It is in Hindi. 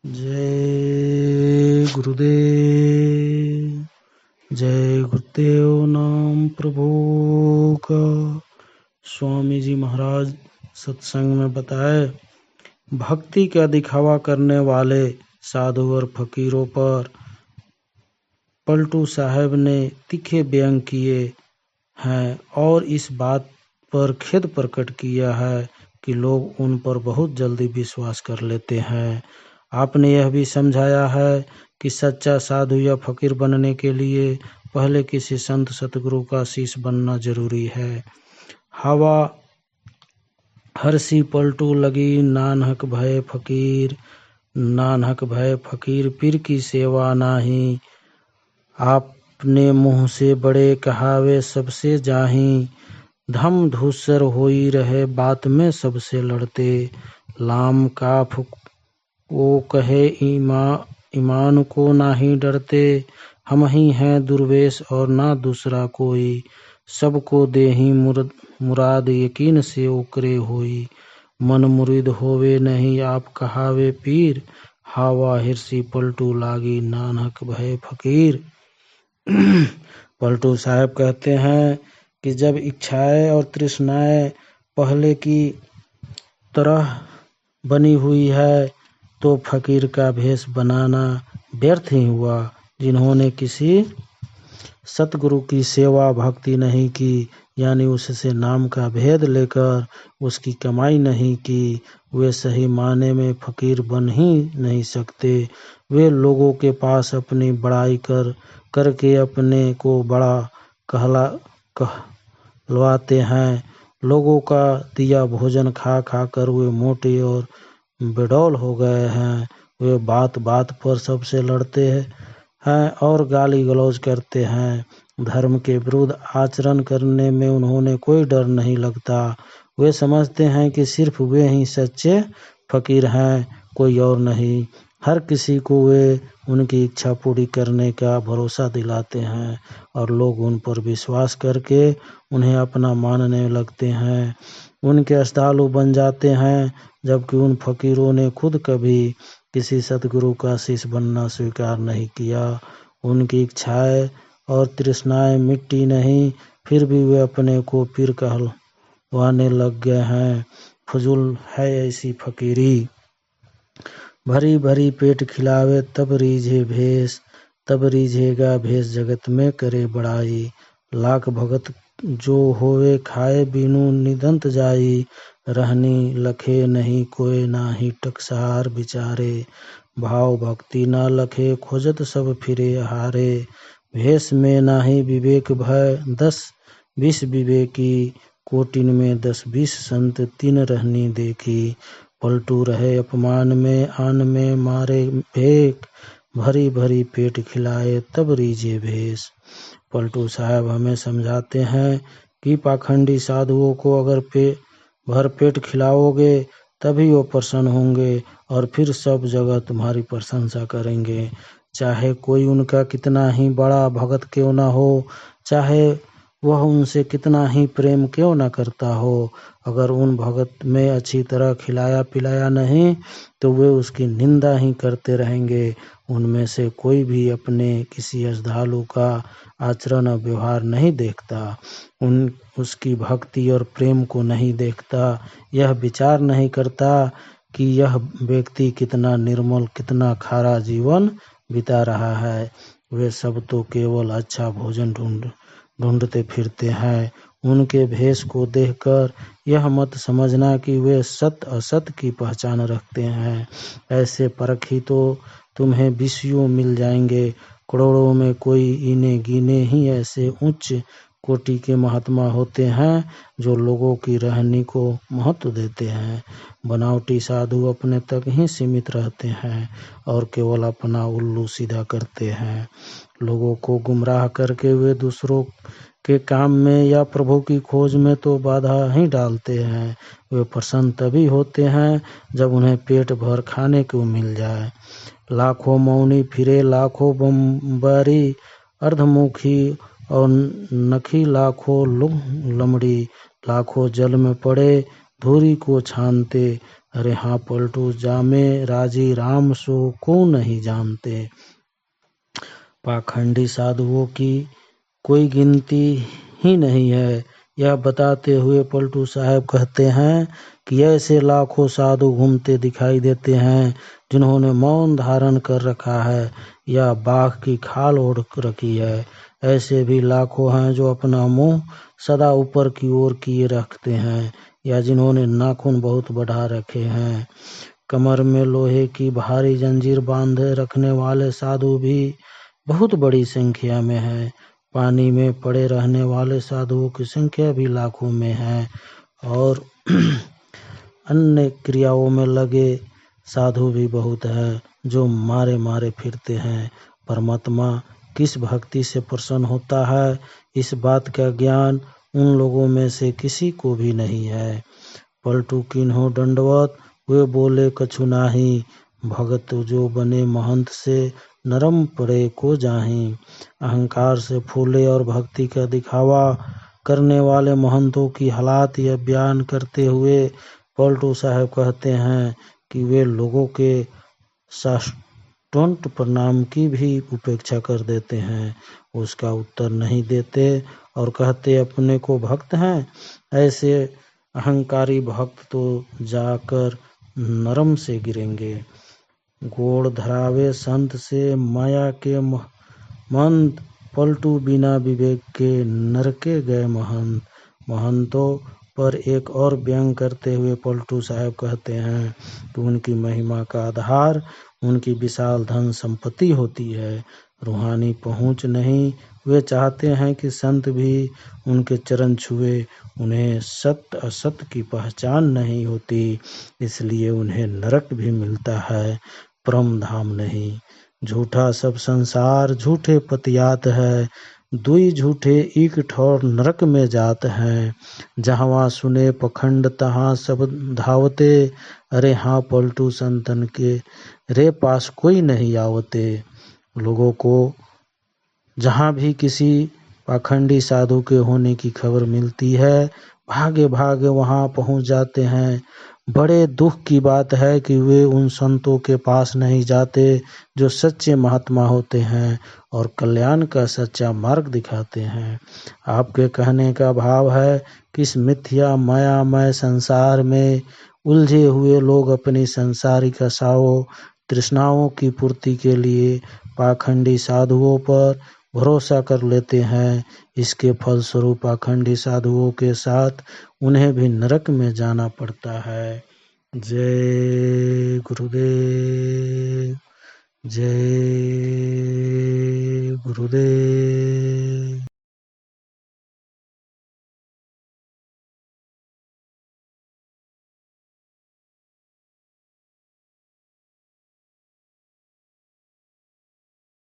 जय गुरुदेव। जय गुरुदेव नाम प्रभु का। स्वामी जी महाराज सत्संग में बताए, भक्ति का दिखावा करने वाले साधु और फकीरों पर पलटू साहब ने तीखे व्यंग किए हैं और इस बात पर खेद प्रकट किया है कि लोग उन पर बहुत जल्दी विश्वास कर लेते हैं। आपने यह भी समझाया है कि सच्चा साधु या फकीर बनने के लिए पहले किसी संत सतगुरु का शिष्य बनना जरूरी है। हवा हरसी पलटू लगी, नानक भय फकीर, नानक भय फकीर, पीर की सेवा नाही। आपने मुँह से बड़े कहावे सबसे जाही, धम धूसर होई रहे बात में सबसे लड़ते। लाम काफ वो कहे ईमान को नाही डरते, हम ही हैं दुर्वेश और ना दूसरा कोई। सबको देही मुराद यकीन से उकरे होई, मन मुरीद होवे नहीं आप कहावे पीर। हावा हिरसी पलटू लागी, नानक भय फकीर। पलटू साहब कहते हैं कि जब इच्छाएं और तृष्णाएं पहले की तरह बनी हुई है तो फकीर का भेष बनाना व्यर्थ ही हुआ। जिन्होंने किसी सतगुरु की सेवा भक्ति नहीं की, यानी उससे नाम का भेद लेकर उसकी कमाई नहीं की, वे सही माने में फकीर बन ही नहीं सकते। वे लोगों के पास अपनी बड़ाई करके अपने को बड़ा कहलवाते हैं। लोगों का दिया भोजन खा खा कर वे मोटे और बेडौल हो गए हैं। वे बात बात पर सबसे लड़ते हैं और गाली गलौज करते हैं। धर्म के विरुद्ध आचरण करने में उन्होंने कोई डर नहीं लगता। वे समझते हैं कि सिर्फ वे ही सच्चे फकीर हैं, कोई और नहीं। हर किसी को वे उनकी इच्छा पूरी करने का भरोसा दिलाते हैं और लोग उन पर विश्वास करके उन्हें अपना मानने लगते हैं, उनके श्रद्धालु बन जाते हैं। जबकि उन फकीरों ने खुद कभी किसी सतगुरु का शिष्य बनना स्वीकार नहीं किया। उनकी इच्छाएं और तृष्णाएं मिट्टी नहीं, फिर भी वे अपने को पीर कहलवाने लग गए हैं। फजूल है ऐसी फकीरी। भरी भरी पेट खिलावे तब रीझे भेष, तब रीझेगा भेष जगत में करे बड़ाई। लाख भगत जो होवे खाए बीनू निदंत जाई, रहनी लखे नहीं कोय नाही टकसार बिचारे। भाव भक्ति ना लखे खोजत सब फिरे हारे, भेष में नाही विवेक भय 10-20 विवेकी, कोटिन में 10-20 संत तीन रहनी देखी। पलटू रहे अपमान में आन में मारे भेक, भरी भरी पेट खिलाए तब रीझे भेष। पलटू साहब हमें समझाते हैं कि पाखंडी साधुओं को अगर भर पेट खिलाओगे तभी वो प्रसन्न होंगे और फिर सब जगह तुम्हारी प्रशंसा करेंगे। चाहे कोई उनका कितना ही बड़ा भगत क्यों ना हो, चाहे वह उनसे कितना ही प्रेम क्यों न करता हो, अगर उन भगत में अच्छी तरह खिलाया पिलाया नहीं तो वे उसकी निंदा ही करते रहेंगे। उनमें से कोई भी अपने किसी श्रद्धालु का आचरण और व्यवहार नहीं देखता, उसकी भक्ति और प्रेम को नहीं देखता, यह विचार नहीं करता कि यह व्यक्ति कितना निर्मल कितना खारा जीवन बिता रहा है। वे सब तो केवल अच्छा भोजन ढूंढते फिरते हैं। उनके भेष को देखकर यह मत समझना कि वे सत्य असत्य की पहचान रखते हैं। ऐसे परखी तो तुम्हें विषयों मिल जाएंगे। करोड़ों में कोई इने गिने ही ऐसे उच्च कोटि के महात्मा होते हैं जो लोगों की रहनी को महत्व देते हैं। बनावटी साधु अपने तक ही सीमित रहते हैं और केवल अपना उल्लू सीधा करते हैं। लोगों को गुमराह करके वे दूसरों के काम में या प्रभु की खोज में तो बाधा ही डालते हैं। वे प्रसन्न तभी होते हैं जब उन्हें पेट भर खाने को मिल जाए। लाखों मौनी फिरे लाखों बम्बारी, अर्धमुखी और नखी लाखों लमड़ी, लाखों जल में पड़े धूरी को छानते, अरे हाँ पलटू जामे राजी राम सो को नहीं जानते। पाखंडी साधुओं की कोई गिनती ही नहीं है। यह बताते हुए पलटू साहब कहते हैं कि ऐसे लाखों साधु घूमते दिखाई देते हैं जिन्होंने मौन धारण कर रखा है या बाघ की खाल ओढ़ रखी है। ऐसे भी लाखों हैं जो अपना मुंह सदा ऊपर की ओर किए रखते हैं या जिन्होंने नाखून बहुत बढ़ा रखे हैं। कमर में लोहे की भारी जंजीर बांधे रखने वाले साधु भी बहुत बड़ी संख्या में है। पानी में पड़े रहने वाले साधुओं की संख्या भी लाखों में है और अन्य क्रियाओं में लगे साधु भी बहुत है जो मारे मारे फिरते हैं। परमात्मा किस भक्ति से प्रसन्न होता है इस बात का ज्ञान उन लोगों में से किसी को भी नहीं है। पलटू किन्हो दंडवत वे बोले कछु नाही, भगत जो बने महंत से नरम पड़े को जाही। अहंकार से फूले और भक्ति का दिखावा करने वाले महंतों की हालात यह बयान करते हुए पलटू साहब कहते हैं कि वे लोगों के साष्टांग प्रणाम की भी उपेक्षा कर देते हैं, उसका उत्तर नहीं देते और कहते अपने को भक्त हैं। ऐसे अहंकारी भक्त तो जाकर नरम से गिरेंगे। गोड़ धरावे संत से माया के मंद, पलटू बिना विवेक के नरके गए महंत। महंतों पर एक और व्यंग करते हुए पलटू साहब कहते हैं कि उनकी महिमा का आधार उनकी विशाल धन संपत्ति होती है, रूहानी पहुंच नहीं। वे चाहते हैं कि संत भी उनके चरण छुए। उन्हें सत्य असत्य की पहचान नहीं होती, इसलिए उन्हें नरक भी मिलता है, परम धाम नहीं। झूठा सब संसार झूठे पतियात है, दुई झूठे एक ठौर नरक में जात हैं। जहाँ सुने पखंड तहाँ सब धावते, अरे हाँ पलटू संतन के रे पास कोई नहीं आवते। लोगों को जहाँ भी किसी पाखंडी साधु के होने की खबर मिलती है भागे भागे वहाँ पहुँच जाते हैं। बड़े दुख की बात है कि वे उन संतों के पास नहीं जाते जो सच्चे महात्मा होते हैं और कल्याण का सच्चा मार्ग दिखाते हैं। आपके कहने का भाव है कि इस मिथ्या मायामय संसार में उलझे हुए लोग अपनी सांसारिक आशाओं तृष्णाओं की पूर्ति के लिए पाखंडी साधुओं पर भरोसा कर लेते हैं। इसके फलस्वरूप पाखंडी साधुओं के साथ उन्हें भी नरक में जाना पड़ता है। जय गुरुदेव, जय गुरुदेव।